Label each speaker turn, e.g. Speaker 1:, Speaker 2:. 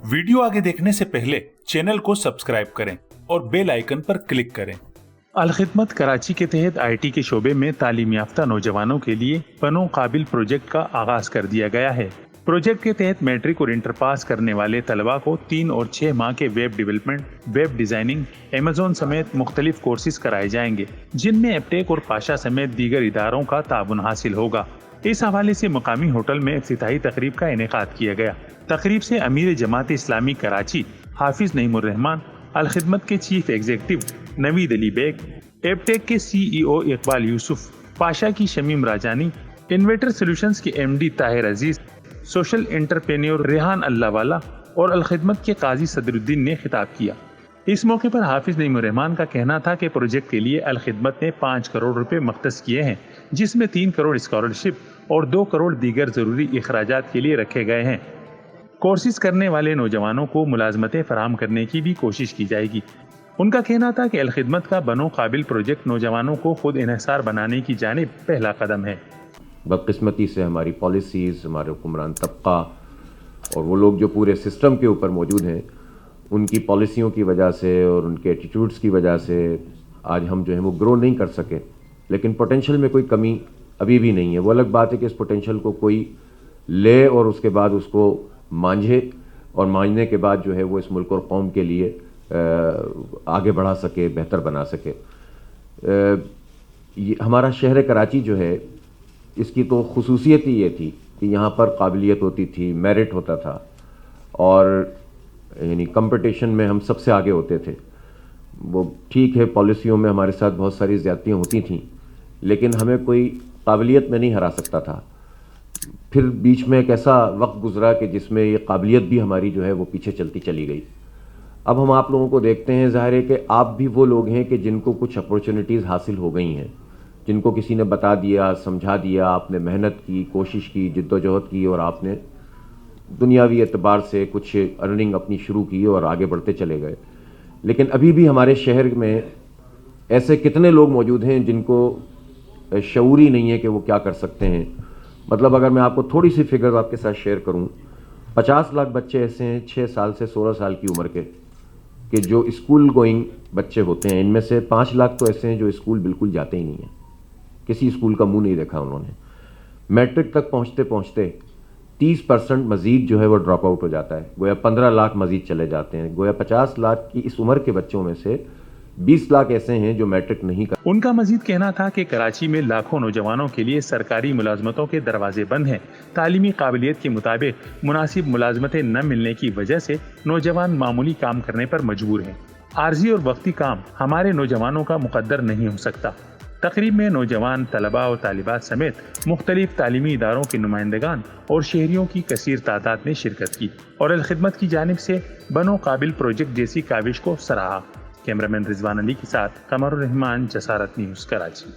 Speaker 1: Video आगे देखने से पहले चैनल को सब्सक्राइब करें और बेल आइकन पर क्लिक करें।
Speaker 2: अल-खिदमत कराची के तहत IT के शोबे में तालीम याफ्ता नौजवानों के लिए बनो काबिल प्रोजेक्ट का आगाज कर दिया गया है। प्रोजेक्ट के तहत मैट्रिक और इंटर पास करने वाले तलबा को 3 और 6 माह के web development, web designing, Amazon समेत मुख्तलिफ कोर्सेज कराए जाएंगे, जिनमें एपटेक और पाशा समेत दीगर इदारों का ताबुन हासिल होगा। इस हवाले से मकामी होटल में इफ्तिताही तकरीब का इनेकाद किया गया। तकरीब से अमीर जमात इस्लामी कराची हाफिज नईमुर रहमान, अल-खिदमत के chief executive Naveed Ali Baig, Aptech के CEO इकबाल यूसुफ, पाशा की शमीम राजानी, इन्वेटर सोल्यूशंस के MD Tahir Aziz, social entrepreneur Rehan Allahwala और अल-खिदमत के काजी सदरुद्दीन ने खिताब किया। इस मौके पर हाफिज नईमुर रहमान का कहना था कि प्रोजेक्ट के लिए अल-खिदमत ने 5 करोड़ रुपए मख्तस किए हैं, जिसमें 3 करोड़ स्कॉलरशिप और 2 करोड़ दीगर जरूरी इखराजात के लिए रखे गए हैं। कोर्सेज करने वाले नौजवानों को मुलाजमतें फराहम करने की भी कोशिश की जाएगी। उनका कहना था कि अल-खिदमत का बनो काबिल प्रोजेक्ट नौजवानों को खुद इन्हिसार बनाने की जानिब पहला कदम है।
Speaker 3: बदकिस्मती से हमारी पॉलिसीज़, हमारे हुक्मरान तबका और वो लोग जो पूरे सिस्टम के ऊपर मौजूद हैं, उनकी पॉलिसियों की वजह से और उनके एटीट्यूड्स की वजह से आज हम जो है वो ग्रो नहीं कर सके। लेकिन पोटेंशियल में कोई कमी अभी भी नहीं है। वो अलग बात है कि इस पोटेंशियल को कोई ले और उसके बाद उसको मांझे और मांझने के बाद जो है वो इस मुल्क और कौम के लिए आगे बढ़ा सके, बेहतर बना सके। हमारा शहर कराची जो है, इसकी तो खुसूसियत ही ये थी कि यहाँ पर काबिलियत होती थी, मेरिट होता था और यानी कंपटीशन में हम सबसे आगे होते थे। वो ठीक है, पॉलिसियों में हमारे साथ बहुत सारी ज़्यादतियाँ होती थीं, लेकिन हमें कोई काबिलियत में नहीं हरा सकता था। फिर बीच में एक ऐसा वक्त गुजरा कि जिसमें ये काबिलियत भी हमारी जो है वो पीछे चलती चली गई। अब हम आप लोगों को देखते हैं, ज़ाहिर है कि आप भी वो लोग हैं कि जिनको कुछ अपॉर्चुनिटीज़ हासिल हो गई हैं, जिनको किसी ने बता दिया, समझा दिया, आपने मेहनत की, कोशिश की, जिद्दोजहद की और आपने दुनियावी एतबार से कुछ अर्निंग अपनी शुरू की और आगे बढ़ते चले गए। लेकिन अभी भी हमारे शहर में ऐसे कितने लोग मौजूद हैं जिनको शऊर ही नहीं है कि वो क्या कर सकते हैं। मतलब अगर मैं आपको थोड़ी सी फिगर आपके साथ शेयर करूं, 50 लाख बच्चे ऐसे हैं 6 साल से 16 साल की उम्र के जो स्कूल गोइंग बच्चे होते हैं। इनमें से 5 लाख तो ऐसे हैं जो स्कूल बिल्कुल जाते ही नहीं हैं, किसी स्कूल का मुंह नहीं देखा उन्होंने। मैट्रिक तक पहुंचते पहुंचते 30% मजीद जो है वो ड्रॉप आउट हो जाता है। गोया 15 लाख मजीद चले जाते हैं। गोया 50 लाख की इस उम्र के बच्चों में से 20 लाख ऐसे हैं जो मैट्रिक नहीं कर।
Speaker 2: उनका मजीद कहना था कि कराची में लाखों नौजवानों के लिए सरकारी मुलाजमतों के दरवाजे बंद हैं। तालीमी काबिलियत के मुताबिक मुनासिब मुलाजमतें न मिलने की वजह से नौजवान मामूली काम करने पर मजबूर हैं। आर्जी और वक्ती काम हमारे नौजवानों का मुकद्दर नहीं हो सकता। तकरीब में नौजवान, तलबा और तालिबात समेत मुख्तलिफ तालीमी इदारों के नुमाइंदगान और शहरियों की कसीर तादाद ने शिरकत की और अल-खिदमत की जानिब से बनो काबिल प्रोजेक्ट जैसी काविश को सराहा। कैमरामैन रिजवान अली के साथ कमरुर रहमान, जसारत न्यूज़, कराची।